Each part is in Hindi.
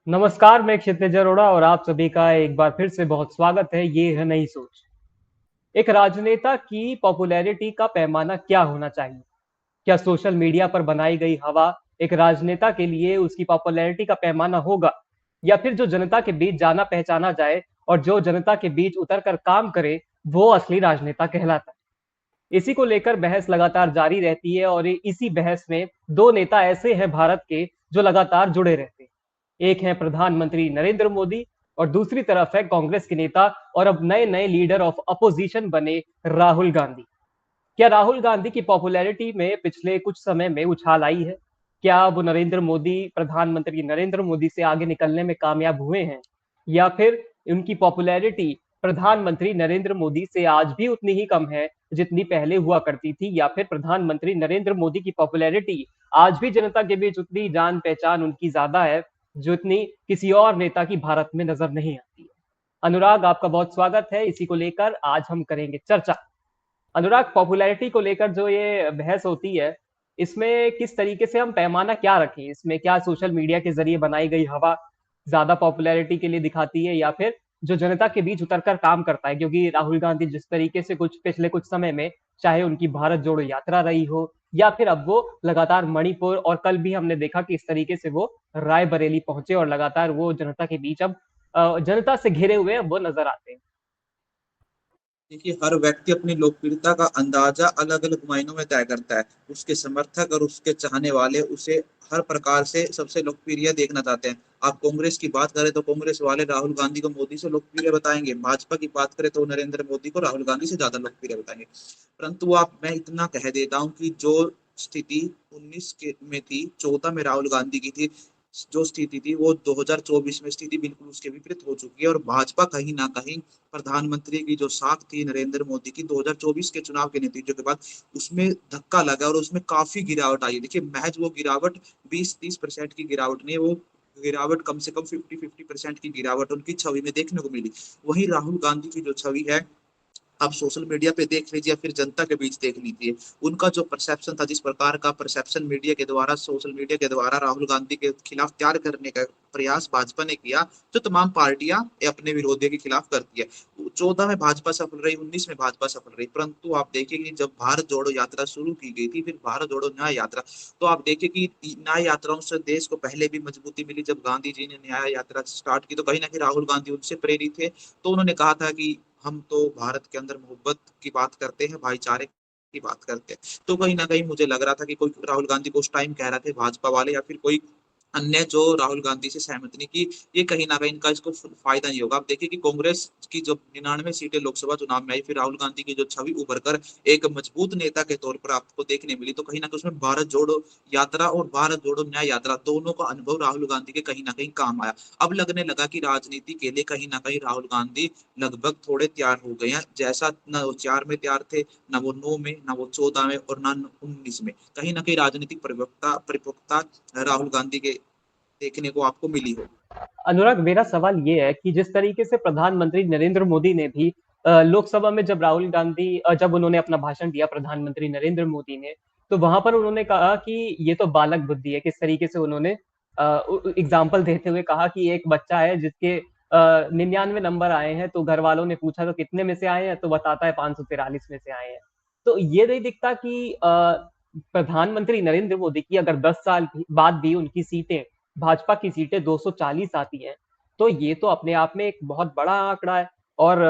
नमस्कार, मैं क्षितिज अरोड़ा और आप सभी का एक बार फिर से बहुत स्वागत है। ये है नई सोच। एक राजनेता की पॉपुलैरिटी का पैमाना क्या होना चाहिए? क्या सोशल मीडिया पर बनाई गई हवा एक राजनेता के लिए उसकी पॉपुलैरिटी का पैमाना होगा? या फिर जो जनता के बीच जाना पहचाना जाए और जो जनता के बीच उतर कर काम करे, वो असली राजनेता कहलाता है। इसी को लेकर बहस लगातार जारी रहती है और इसी बहस में दो नेता ऐसे हैं भारत के जो लगातार जुड़े रहते हैं। एक है प्रधानमंत्री नरेंद्र मोदी और दूसरी तरफ है कांग्रेस के नेता और अब नए नए लीडर ऑफ अपोजिशन बने राहुल गांधी। क्या राहुल गांधी की पॉपुलैरिटी में पिछले कुछ समय में उछाल आई है? क्या वो नरेंद्र मोदी प्रधानमंत्री नरेंद्र मोदी से आगे निकलने में कामयाब हुए हैं? या फिर उनकी पॉपुलैरिटी प्रधानमंत्री नरेंद्र मोदी से आज भी उतनी ही कम है जितनी पहले हुआ करती थी? या फिर प्रधानमंत्री नरेंद्र मोदी की पॉपुलैरिटी आज भी जनता के बीच उतनी जान पहचान उनकी ज्यादा है जितनी किसी और नेता की भारत में नजर नहीं आती है? अनुराग, आपका बहुत स्वागत है। इसी को लेकर आज हम करेंगे चर्चा। अनुराग, पॉपुलैरिटी को लेकर जो ये बहस होती है, इसमें किस तरीके से हम पैमाना क्या रखें? इसमें क्या सोशल मीडिया के ज़रिए बनाई गई हवा ज़्यादा पॉपुलैरिटी के लिए दिखाती है या फिर जो जनता के बीच उतर कर काम करता है? क्योंकि राहुल गांधी जिस तरीके से पिछले कुछ समय में, चाहे उनकी भारत जोड़ो यात्रा रही हो या फिर अब वो लगातार मणिपुर और कल भी हमने देखा कि इस तरीके से वो रायबरेली पहुंचे और लगातार वो जनता के बीच अब जनता से घिरे हुए वो नजर आते हैं। देखिए, हर व्यक्ति अपनी लोकप्रियता का अंदाजा अलग अलग मायनों में तय करता है। उसके समर्थक और उसके चाहने वाले उसे हर प्रकार से सबसे लोकप्रिय देखना चाहते हैं। आप कांग्रेस की बात करें तो कांग्रेस वाले राहुल गांधी को मोदी से लोकप्रिय बताएंगे। भाजपा की बात करें तो नरेंद्र मोदी को राहुल गांधी से ज्यादा लोकप्रिय बताएंगे। परंतु आप मैं इतना कह देता हूँ कि जो स्थिति 19 के में थी, 14 में राहुल गांधी की थी, जो स्थिति थी वो 2024 में स्थिति बिल्कुल उसके विपरीत हो चुकी है। और भाजपा कहीं ना कहीं प्रधानमंत्री की जो साख थी नरेंद्र मोदी की 2024 के चुनाव के नतीजों के बाद, उसमें धक्का लगा और उसमें काफी गिरावट आई। देखिए, महज वो गिरावट 20-30% की गिरावट नहीं, वो गिरावट कम से कम 50-50% की गिरावट उनकी छवि में देखने को मिली। वहीं राहुल गांधी की जो छवि है, आप सोशल मीडिया पे देख लीजिए या फिर जनता के बीच देख लीजिए, उनका जो परसेप्शन था, जिस प्रकार का परसेप्शन मीडिया के द्वारा, सोशल मीडिया के द्वारा राहुल गांधी के खिलाफ तैयार करने का प्रयास भाजपा ने किया, जो तमाम पार्टियां अपने विरोधियों के खिलाफ करती है। 14 में भाजपा सफल रही, 19 में भाजपा सफल रही, परंतु आप देखिए कि जब भारत जोड़ो यात्रा शुरू की गई थी, फिर भारत जोड़ो न्याय यात्रा, तो आप देखिए कि न्याय यात्राओं से देश को पहले भी मजबूती मिली। जब गांधी जी ने न्याय यात्रा स्टार्ट की तो कहीं ना कहीं राहुल गांधी उनसे प्रेरित थे। तो उन्होंने कहा था कि हम तो भारत के अंदर मोहब्बत की बात करते हैं, भाईचारे की बात करते हैं। तो कहीं ना कहीं मुझे लग रहा था कि कोई राहुल गांधी को उस टाइम कह रहे थे भाजपा वाले या फिर कोई अन्य जो राहुल गांधी से सहमत नहीं की, ये कहीं ना कहीं इनका इसको फायदा नहीं होगा। आप देखिए कि कांग्रेस की जब 99 सीटें लोकसभा चुनाव में आई, फिर राहुल गांधी की जो छवि उभर कर एक मजबूत नेता के तौर पर आपको देखने मिली, तो कहीं ना कहीं उसमें भारत जोड़ो यात्रा और भारत जोड़ो न्याय यात्रा दोनों का अनुभव राहुल गांधी के कहीं ना कहीं काम आया। अब लगने लगा कि राजनीति के लिए कहीं ना कहीं राहुल गांधी लगभग थोड़े तैयार हो गए हैं। जैसा न वो 4 में तैयार थे, न वो 9 में, न वो 14 में और न 19 में। कहीं ना कहीं राजनीतिक परिपक्वता परिपक्वता राहुल गांधी के देखने को आपको मिली होगी। अनुराग, मेरा सवाल ये है कि जिस तरीके से प्रधानमंत्री नरेंद्र मोदी ने भी लोकसभा में जब राहुल गांधी जब उन्होंने अपना भाषण दिया, प्रधानमंत्री नरेंद्र मोदी ने, तो वहां पर उन्होंने कहा कि ये तो बालक बुद्धि है। किस तरीके से उन्होंने एग्जाम्पल देते हुए कहा कि एक बच्चा है जिसके 99 नंबर आए हैं, तो घर वालों ने पूछा तो कितने में से आए हैं, तो बताता है 543 में से आए हैं। तो ये नहीं दिखता कि प्रधानमंत्री नरेंद्र मोदी की अगर 10 साल बाद भी उनकी सीटें, भाजपा की सीटें 240 आती हैं, तो ये तो अपने आप में एक बहुत बड़ा आंकड़ा है। और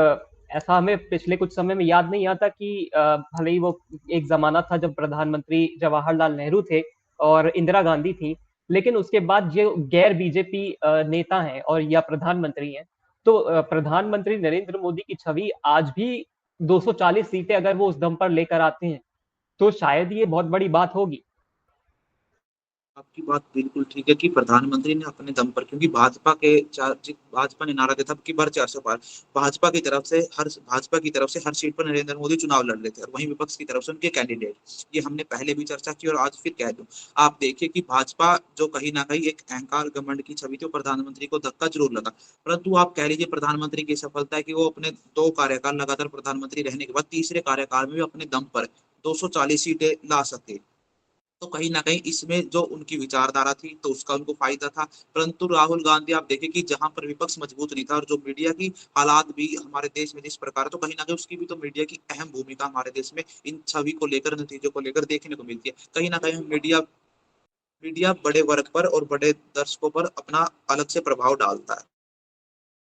ऐसा हमें पिछले कुछ समय में याद नहीं आता कि भले ही वो एक जमाना था जब प्रधानमंत्री जवाहरलाल नेहरू थे और इंदिरा गांधी थी, लेकिन उसके बाद जो गैर बीजेपी नेता हैं और या प्रधानमंत्री हैं, तो प्रधानमंत्री नरेंद्र मोदी की छवि आज भी 240 सीटें अगर वो उस दम पर लेकर आते हैं, तो शायद ये बहुत बड़ी बात होगी। आपकी बात बिल्कुल ठीक है कि प्रधानमंत्री ने अपने दम पर, क्योंकि भाजपा ने नारा दिया था कि बार 400 पार। भाजपा की तरफ से हर सीट पर नरेंद्र मोदी चुनाव लड़ रहे थे और वहीं विपक्ष की तरफ से उनके कैंडिडेट। ये हमने पहले भी चर्चा की और आज फिर कह दूं। आप देखिए कि भाजपा जो कहीं ना कहीं एक अहंकार घमंड की छवि थी, प्रधानमंत्री को धक्का जरूर लगा। परंतु आप कह लीजिए प्रधानमंत्री की सफलता है कि वो अपने 2 कार्यकाल लगातार प्रधानमंत्री रहने के बाद तीसरे कार्यकाल में भी अपने दम पर 240 सीटें ला सके। तो कहीं न कहीं इसमें जो उनकी विचारधारा थी, तो उसका उनको फ़ायदा था। परंतु राहुल गांधी आप देखें कि जहाँ पर विपक्ष मजबूत नहीं था और जो मीडिया की हालात भी हमारे देश में जिस प्रकार है, तो कहीं न कहीं उसकी भी तो मीडिया की अहम भूमिका हमारे देश में इन छवि को लेकर, नतीजों को लेकर देखने को मिलती है। कहीं न कहीं मीडिया मीडिया बड़े वर्ग पर और बड़े दर्शकों पर अपना अलग से प्रभाव डालता है।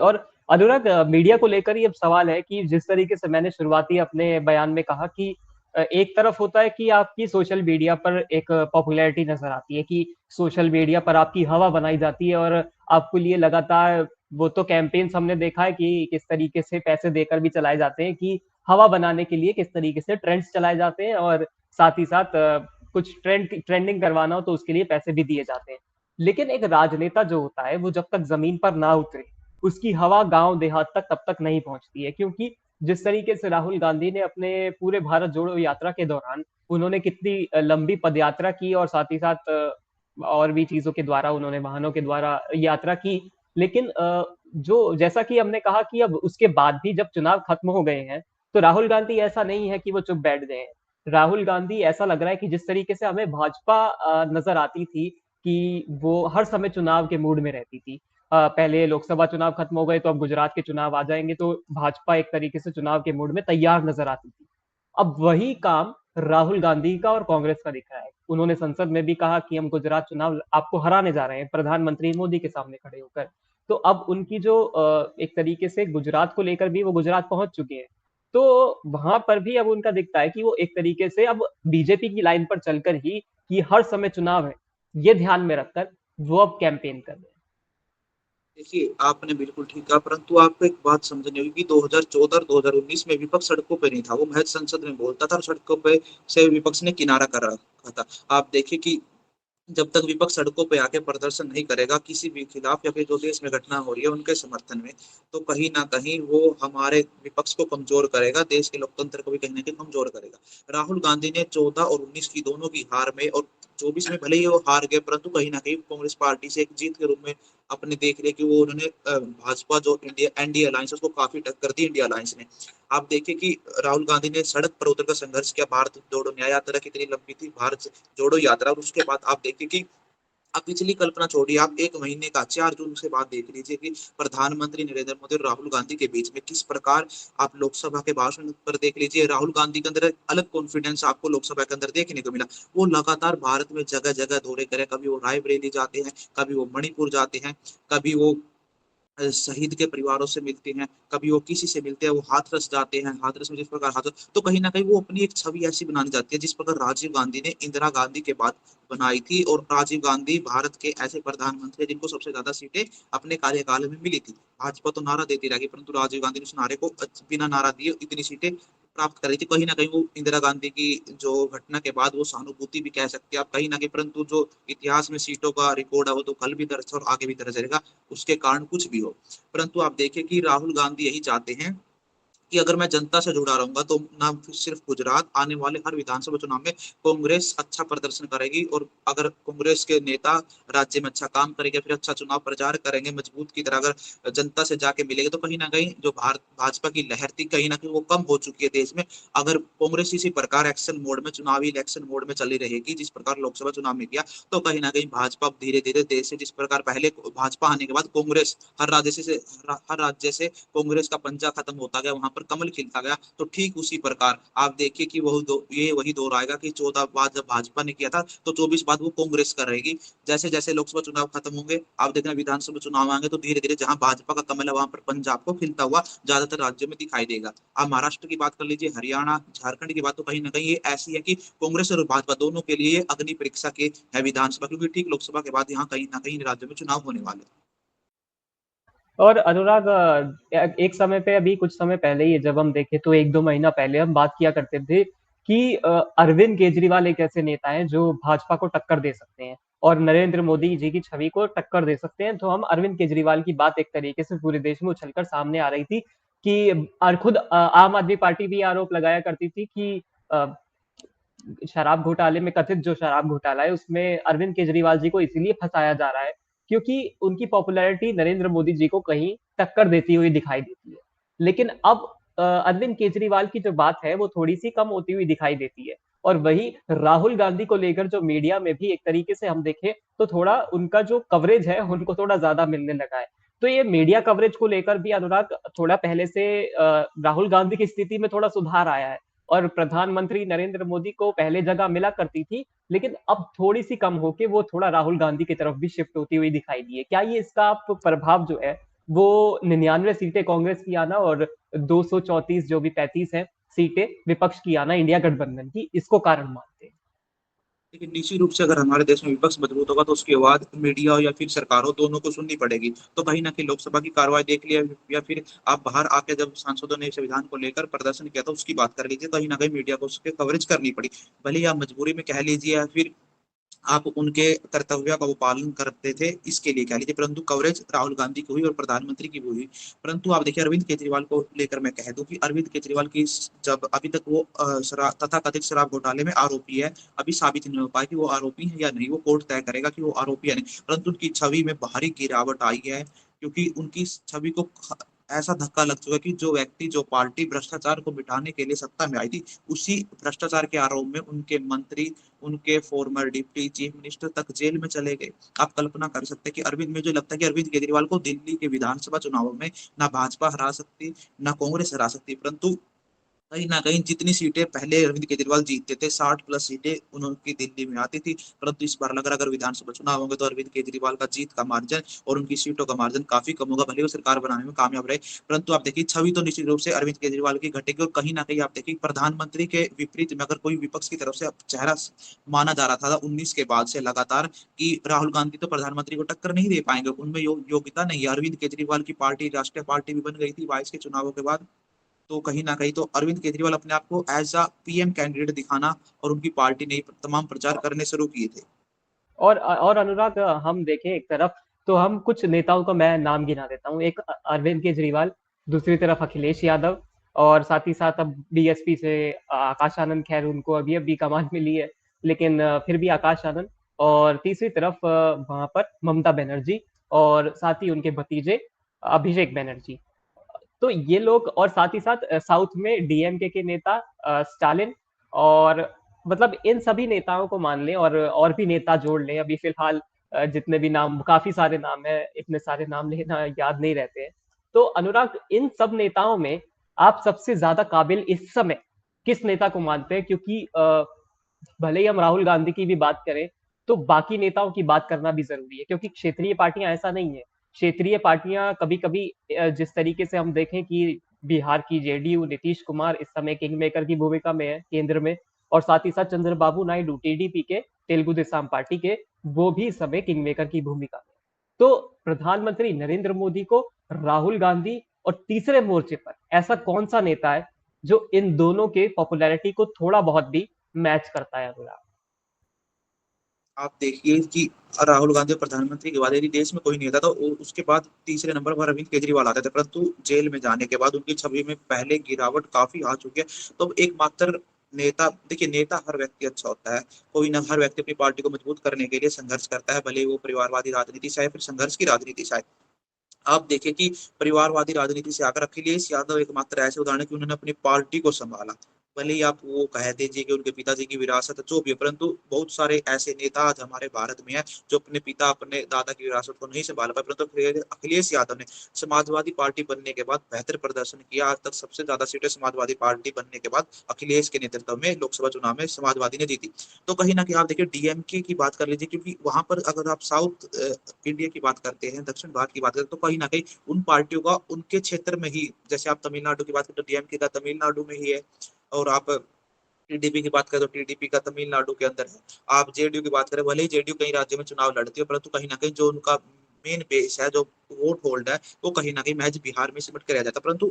और अनुराग, मीडिया को लेकर ही अब सवाल है कि जिस तरीके से मैंने शुरुआती अपने बयान में कहा कि एक तरफ होता है कि आपकी सोशल मीडिया पर एक पॉपुलैरिटी नज़र आती है कि सोशल मीडिया पर आपकी हवा बनाई जाती है और आपके लिए लगातार वो तो कैंपेन्स हमने देखा है कि किस तरीके से पैसे देकर भी चलाए जाते हैं कि हवा बनाने के लिए किस तरीके से ट्रेंड्स चलाए जाते हैं और साथ ही साथ कुछ ट्रेंडिंग करवाना हो तो उसके लिए पैसे भी दिए जाते हैं। लेकिन एक राजनेता जो होता है वो जब तक ज़मीन पर ना उतरे उसकी हवा गाँव देहात तक तब तक नहीं पहुँचती है, क्योंकि जिस तरीके से राहुल गांधी ने अपने पूरे भारत जोड़ो यात्रा के दौरान उन्होंने कितनी लंबी पदयात्रा की और साथ ही साथ और भी चीज़ों के द्वारा उन्होंने वाहनों के द्वारा यात्रा की। लेकिन जो जैसा कि हमने कहा कि अब उसके बाद भी जब चुनाव खत्म हो गए हैं, तो राहुल गांधी ऐसा नहीं है कि वो चुप बैठ गए हैं। राहुल गांधी ऐसा लग रहा है कि जिस तरीके से हमें भाजपा नज़र आती थी कि वो हर समय चुनाव के मूड में रहती थी। पहले लोकसभा चुनाव खत्म हो गए तो अब गुजरात के चुनाव आ जाएँगे, तो भाजपा एक तरीके से चुनाव के मूड में तैयार नज़र आती थी। अब वही काम राहुल गांधी का और कांग्रेस का दिख रहा है। उन्होंने संसद में भी कहा कि हम गुजरात चुनाव आपको हराने जा रहे हैं, प्रधानमंत्री मोदी के सामने खड़े होकर। तो अब उनकी जो एक तरीके से गुजरात को लेकर भी वो गुजरात पहुँच चुके हैं। तो वहाँ पर भी अब उनका दिखता है कि वो एक तरीके से अब बीजेपी की लाइन पर चलकर ही कि हर समय चुनाव है, ये ध्यान में रखकर वो अब कैंपेन कर रहे हैं। देखिए, आपने बिल्कुल ठीक कहा, परंतु आपको एक बात समझनी होगी कि 2014 और 2019 में विपक्ष सड़कों पे नहीं था, वो महज संसद में बोलता था और सड़कों पे से विपक्ष ने किनारा कर रखा था। आप देखिए कि जब तक विपक्ष सड़कों पे आके प्रदर्शन नहीं करेगा किसी भी खिलाफ या फिर जो देश में घटना हो रही है उनके समर्थन में, तो कहीं न कहीं वो हमारे विपक्ष को कमज़ोर करेगा, देश के लोकतंत्र को भी कहीं न कहीं कमज़ोर करेगा। राहुल गांधी ने 14 और 19 की दोनों की हार में और 24 में भले ही वो हार गए, परंतु कहीं न कहीं कांग्रेस पार्टी से एक जीत के रूप में आपने देख लिया कि वो उन्होंने भाजपा जो इंडिया एनडीए अलायंस है उसको काफ़ी टक्कर दी इंडिया अलायंस ने। आप देखिए कि राहुल गांधी ने सड़क पर उतरकर संघर्ष किया, भारत जोड़ो न्याय यात्रा कितनी लंबी थी, भारत जोड़ो यात्रा, और उसके बाद आप देखिए कि आप पिछली कल्पना छोड़िए, आप 1 महीने का 4 जून से बाद देख लीजिए कि प्रधानमंत्री नरेंद्र मोदी और राहुल गांधी के बीच में किस प्रकार आप लोकसभा के भाषण पर देख लीजिए, राहुल गांधी के अंदर एक अलग कॉन्फिडेंस आपको लोकसभा के अंदर देखने को मिला। वो लगातार भारत में जगह-जगह दौरे करे, कभी वो रायबरेली जाते हैं, कभी वो मणिपुर जाते हैं, कभी वो शहीद के परिवारों से मिलते हैं, कभी वो किसी से मिलते हैं, वो हाथरस जाते हैं, हाथरस में जिस प्रकार हाथरस, तो कहीं न कहीं वो अपनी एक छवि ऐसी बनानी चाहती है, जिस प्रकार राजीव गांधी ने इंदिरा गांधी के बाद बनाई थी, और राजीव गांधी भारत के ऐसे प्रधानमंत्री हैं जिनको सबसे ज़्यादा सीटें अपने कार्यकाल में मिली थी। भाजपा तो नारा देती रहेगी, परंतु राजीव गांधी ने उस नारे को बिना नारा दिए इतनी सीटें प्राप्त करी थी। कहीं न कहीं वो इंदिरा गांधी की जो घटना के बाद वो सहानुभूति भी कह सकते हैं आप कहीं न कहीं, परंतु जो इतिहास में सीटों का रिकॉर्ड है, वो तो कल भी दर्ज है और आगे भी दर्ज रहेगा, उसके कारण कुछ भी हो। परंतु आप देखिए कि राहुल गांधी यही चाहते हैं कि अगर मैं जनता से जुड़ा रहूँगा तो ना सिर्फ गुजरात, आने वाले हर विधानसभा चुनाव में कांग्रेस अच्छा प्रदर्शन करेगी, और अगर कांग्रेस के नेता राज्य में अच्छा काम करेंगे, फिर अच्छा चुनाव प्रचार करेंगे, मजबूत की तरह अगर जनता से जाके मिलेंगे, तो कहीं न कहीं जो भाजपा की लहर थी, कहीं न कहीं वो कम हो चुकी है देश में। अगर कांग्रेस इसी प्रकार एक्शन मोड में, चुनावी इलेक्शन मोड में चली रहेगी, जिस प्रकार लोकसभा चुनाव में किया, तो कहीं न कहीं भाजपा धीरे-धीरे देश से, जिस प्रकार पहले भाजपा आने के बाद कांग्रेस हर राज्य से कांग्रेस का पंजा खत्म होता गया, वहाँ पर कमल खिलता गया, तो ठीक उसी प्रकार आप देखिए कि वही दौर आएगा कि 14 बाद जब भाजपा ने किया था, तो 24 बाद वो कांग्रेस कर रहेगी। जैसे-जैसे लोकसभा चुनाव खत्म होंगे, आप देखना विधानसभा चुनाव आएँगे, तो धीरे-धीरे जहाँ भाजपा का कमल है, वहाँ पर पंजाब को खिलता हुआ ज़्यादातर राज्यों में दिखाई देगा। आप महाराष्ट्र की बात कर लीजिए, हरियाणा, झारखंड की बात, तो कहीं न कहीं ये ऐसी है कि कांग्रेस और भाजपा दोनों के लिए अग्नि परीक्षा के है विधानसभा, क्योंकि ठीक लोकसभा के बाद यहाँ कहीं न कहीं इन राज्यों में चुनाव होने वाले हैं। और अनुराग, एक समय पे अभी कुछ समय पहले ही जब हम देखें तो 1-2 महीना पहले हम बात किया करते थे कि अरविंद केजरीवाल एक ऐसे नेता हैं जो भाजपा को टक्कर दे सकते हैं और नरेंद्र मोदी जी की छवि को टक्कर दे सकते हैं। तो हम अरविंद केजरीवाल की बात एक तरीके से पूरे देश में उछलकर सामने आ रही थी कि खुद आम आदमी पार्टी भी आरोप लगाया करती थी कि अ, शराब घोटाले में, कथित जो शराब घोटाला है उसमें अरविंद केजरीवाल जी को इसीलिए फँसाया जा रहा है क्योंकि उनकी पॉपुलैरिटी नरेंद्र मोदी जी को कहीं टक्कर देती हुई दिखाई देती है। लेकिन अब अरविंद केजरीवाल की जो बात है वो थोड़ी-सी कम होती हुई दिखाई देती है और वहीं राहुल गांधी को लेकर जो मीडिया में भी एक तरीके से हम देखें तो थोड़ा उनका जो कवरेज है उनको थोड़ा ज़्यादा मिलने लगा है। तो ये मीडिया कवरेज को लेकर भी अनुराग थोड़ा पहले से राहुल गांधी की स्थिति में थोड़ा सुधार आया है और प्रधानमंत्री नरेंद्र मोदी को पहले जगह मिला करती थी, लेकिन अब थोड़ी-सी कम होके वो थोड़ा राहुल गांधी की तरफ भी शिफ्ट होती हुई दिखाई दी है। क्या ये इसका आप प्रभाव जो है, वो 99 सीटें कांग्रेस की आना और 234 जो भी 35 हैं सीटें विपक्ष की आना इंडिया गठबंधन की, इसको कारण मानते हैं? लेकिन निश्चित रूप से अगर हमारे देश में विपक्ष मजबूत होगा तो उसकी आवाज मीडिया हो या फिर सरकार हो, दोनों को सुननी पड़ेगी। तो कहीं न कहीं लोकसभा की कार्रवाई देख लिया या फिर आप बाहर आके जब सांसदों ने संविधान को लेकर प्रदर्शन किया था, उसकी बात कर लीजिए। कहीं न कहीं मीडिया को उसकी कवरेज करनी पड़ी। भले ही आप मजबूरी में कह लीजिए या फिर आप उनके कर्तव्य का वो पालन करते थे, इसके लिए कह लीजिए, परंतु कवरेज राहुल गांधी की हुई और प्रधानमंत्री की भी हुई। परंतु आप देखिए अरविंद केजरीवाल को लेकर मैं कह दूं कि अरविंद केजरीवाल की जब अभी तक वो तथाकथित शराब घोटाले में आरोपी है, अभी साबित नहीं हो पाया कि वो आरोपी है या नहीं। वो कोर्ट तय करेगा कि वो आरोपी है नहीं, परंतु उनकी छवि में भारी गिरावट आई है, क्योंकि उनकी छवि को ऐसा धक्का लग चुका है कि जो व्यक्ति, जो पार्टी भ्रष्टाचार को मिटाने के लिए सत्ता में आई थी, उसी भ्रष्टाचार के आरोप में उनके मंत्री, उनके फॉर्मर डिप्टी चीफ मिनिस्टर तक जेल में चले गए। आप कल्पना कर सकते हैं कि मुझे लगता है कि अरविंद केजरीवाल को दिल्ली के विधानसभा चुनावों में ना भाजपा हरा सकती, ना कांग्रेस हरा सकती, परंतु कहीं न कहीं जितनी सीटें पहले अरविंद केजरीवाल जीतते थे, 60 प्लस सीटें उनकी दिल्ली में आती थी, परंतु इस बार लग रहा है अगर विधानसभा चुनाव होंगे तो अरविंद केजरीवाल का जीत का मार्जिन और उनकी सीटों का मार्जिन काफ़ी कम होगा, भले ही वो सरकार बनाने में कामयाब रहे। परंतु आप देखिए छवि तो निश्चित रूप से अरविंद केजरीवाल की घटेगी और कहीं न कहीं आप देखिए प्रधानमंत्री के विपरीत में अगर कोई विपक्ष की तरफ से अब चेहरा माना जा रहा था 19 के बाद से लगातार कि राहुल गांधी तो प्रधानमंत्री को टक्कर नहीं दे पाएँगे, उनमें योग्यता नहीं है। अरविंद केजरीवाल की पार्टी राष्ट्रीय पार्टी भी बन गई थी 22 के चुनावों के बाद। तो कहीं न कहीं तो अरविंद केजरीवाल अपने आप को एज़ पीएम कैंडिडेट दिखाना और उनकी पार्टी ने तमाम प्रचार करने शुरू किए थे। और अनुराग हम देखें एक तरफ तो हम कुछ नेताओं का मैं नाम गिना देता हूँ। एक अरविंद केजरीवाल, दूसरी तरफ अखिलेश यादव और साथ ही साथ अब बीएसपी से आकाश आनंद, खैर उनको अभी-अभी कमान मिली है, लेकिन फिर भी आकाश आनंद और तीसरी तरफ वहाँ पर ममता बनर्जी और साथ ही उनके भतीजे अभिषेक बनर्जी। तो ये लोग और साथ ही साथ साउथ में डीएमके के नेता स्टालिन और मतलब इन सभी नेताओं को मान लें और भी नेता जोड़ लें अभी फिलहाल जितने भी नाम काफ़ी सारे नाम हैं, इतने सारे नाम लेना याद नहीं रहते हैं। तो अनुराग इन सब नेताओं में आप सबसे ज़्यादा काबिल इस समय किस नेता को मानते हैं? क्योंकि भले ही हम राहुल गांधी की भी बात करें, तो बाकी नेताओं की बात करना भी ज़रूरी है क्योंकि क्षेत्रीय पार्टियाँ ऐसा नहीं है। क्षेत्रीय पार्टियाँ कभी-कभी जिस तरीके से हम देखें कि बिहार की जेडीयू नीतीश कुमार इस समय किंग मेकर की भूमिका में है केंद्र में और साथ ही साथ चंद्रबाबू नायडू टीडीपी के, तेलुगु देशम पार्टी के, वो भी इस समय किंग मेकर की भूमिका में। तो प्रधानमंत्री नरेंद्र मोदी को राहुल गांधी और तीसरे मोर्चे पर ऐसा कौन-सा नेता है, जो इन दोनों के पॉपुलैरिटी को थोड़ा बहुत भी मैच करता है अनुराग? आप देखिए कि राहुल गांधी प्रधानमंत्री के बाद यदि देश में कोई नहीं था तो उसके बाद तीसरे नंबर पर अरविंद केजरीवाल आते थे, परंतु जेल में जाने के बाद उनकी छवि में पहले गिरावट काफी आ चुकी है। तो एकमात्र नेता, देखिए नेता हर व्यक्ति अच्छा होता है, कोई ना, हर व्यक्ति अपनी पार्टी को मजबूत करने के लिए संघर्ष करता है, भले ही वो परिवारवादी राजनीति से आए फिर संघर्ष की राजनीति से आए। आप देखें कि परिवारवादी राजनीति से आकर अखिलेश यादव एकमात्र ऐसे उदाहरण है कि उन्होंने अपनी पार्टी को संभाला। भले ही आप वो कह दीजिए कि उनके पिताजी की विरासत है, जो भी है, परंतु बहुत सारे ऐसे नेता आज हमारे भारत में हैं, जो अपने पिता, अपने दादा की विरासत को नहीं सँभाल पाए, परंतु अखिलेश यादव ने समाजवादी पार्टी बनने के बाद बेहतर प्रदर्शन किया। आज तक सबसे ज़्यादा सीटें समाजवादी पार्टी बनने के बाद अखिलेश के नेतृत्व में लोकसभा चुनाव में समाजवादी ने जीती। तो कहीं न कहीं आप देखिए डीएमके की बात कर लीजिए, क्योंकि वहाँ पर अगर आप साउथ इंडिया की बात करते हैं, दक्षिण भारत की बात करें, तो कहीं न कहीं उन पार्टियों का उनके क्षेत्र में ही, जैसे आप तमिलनाडु की बात करें तो डीएमके का तमिलनाडु में ही है, और आप टीडीपी की बात करें तो टीडीपी का तमिलनाडु के अंदर है। आप जेडीयू की बात करें, भले ही जेडीयू कई राज्यों में चुनाव लड़ती है, परंतु कहीं न कहीं जो उनका मेन बेस है, जो वोट होल्ड है, वो कहीं न कहीं महज़ बिहार में सिमट के रह जाता है। परंतु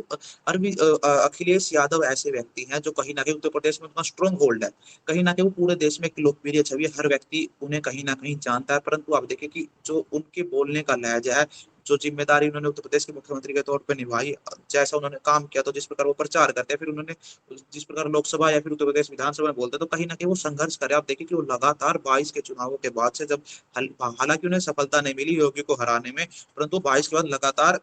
अखिलेश यादव ऐसे व्यक्ति हैं जो कहीं न कहीं उत्तर प्रदेश में उनका स्ट्रॉन्ग होल्ड है। कहीं न कहीं वो पूरे देश में एक लोकप्रिय छवि है, हर व्यक्ति उन्हें कहीं न कहीं जानता है। परंतु आप देखिए कि जो उनके बोलने का लहज़ा है, जो ज़िम्मेदारी उन्होंने उत्तर प्रदेश के मुख्यमंत्री के तौर पे निभाई, जैसा उन्होंने काम किया, तो जिस प्रकार वो प्रचार करते हैं, फिर उन्होंने जिस प्रकार लोकसभा या फिर उत्तर प्रदेश विधानसभा में बोलते हैं, तो कहीं न कहीं वो संघर्ष करे। आप देखिए कि वो लगातार 22 के चुनावों के बाद से जब हालाँकि उन्हें सफलता नहीं मिली योगी को हराने में, परंतु 22 के बाद लगातार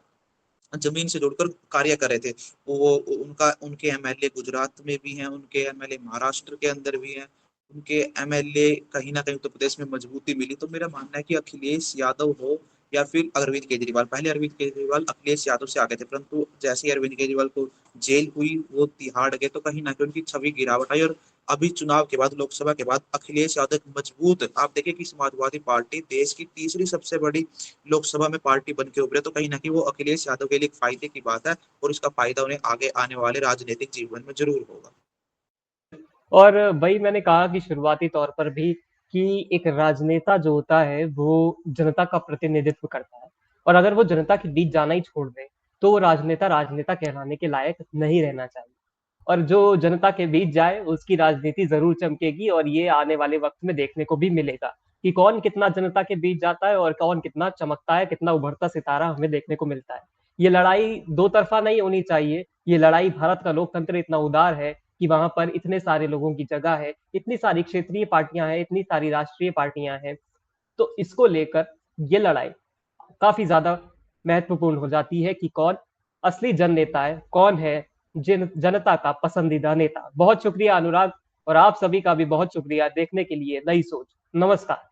ज़मीन से जुड़कर कार्य कर रहे थे। वो उनका उनके एमएलए गुजरात में भी हैं, उनके एमएलए महाराष्ट्र के अंदर भी हैं, उनके एमएलए कहीं न कहीं उत्तर प्रदेश में मजबूती मिली। तो मेरा मानना है कि अखिलेश यादव हो या फिर अरविंद केजरीवाल, पहले अरविंद केजरीवाल अखिलेश यादव से आगे थे, परंतु जैसे ही अरविंद केजरीवाल को जेल हुई, वो तिहाड़ गए, तो कहीं न कहीं उनकी छवि गिरावट आई और अभी चुनाव के बाद, लोकसभा के बाद अखिलेश यादव एक मजबूत, आप देखिए कि समाजवादी पार्टी देश की तीसरी सबसे बड़ी लोकसभा में पार्टी बन के उभरे, तो कहीं न कहीं वो अखिलेश यादव के लिए एक फ़ायदे की बात है और इसका फ़ायदा उन्हें आगे आने वाले राजनीतिक जीवन में ज़रूर होगा। और वही मैंने कहा कि शुरुआती तौर पर भी कि एक राजनेता जो होता है, वो जनता का प्रतिनिधित्व करता है और अगर वो जनता के बीच जाना ही छोड़ दे, तो वो राजनेता राजनेता कहलाने के लायक नहीं रहना चाहिए। और जो जनता के बीच जाए, उसकी राजनीति ज़रूर चमकेगी और ये आने वाले वक़्त में देखने को भी मिलेगा कि कौन कितना जनता के बीच जाता है और कौन कितना चमकता है, कितना उभरता सितारा हमें देखने को मिलता है। ये लड़ाई दो तरफ़ा नहीं होनी चाहिए, ये लड़ाई भारत का लोकतंत्र इतना उदार है कि वहाँ पर इतने सारे लोगों की जगह है, इतनी सारी क्षेत्रीय पार्टियाँ हैं, इतनी सारी राष्ट्रीय पार्टियाँ हैं, तो इसको लेकर ये लड़ाई काफ़ी ज़्यादा महत्वपूर्ण हो जाती है कि कौन असली जन नेता है, कौन है जनता का पसंदीदा नेता। बहुत शुक्रिया अनुराग और आप सभी का भी बहुत शुक्रिया देखने के लिए नई सोच। नमस्कार।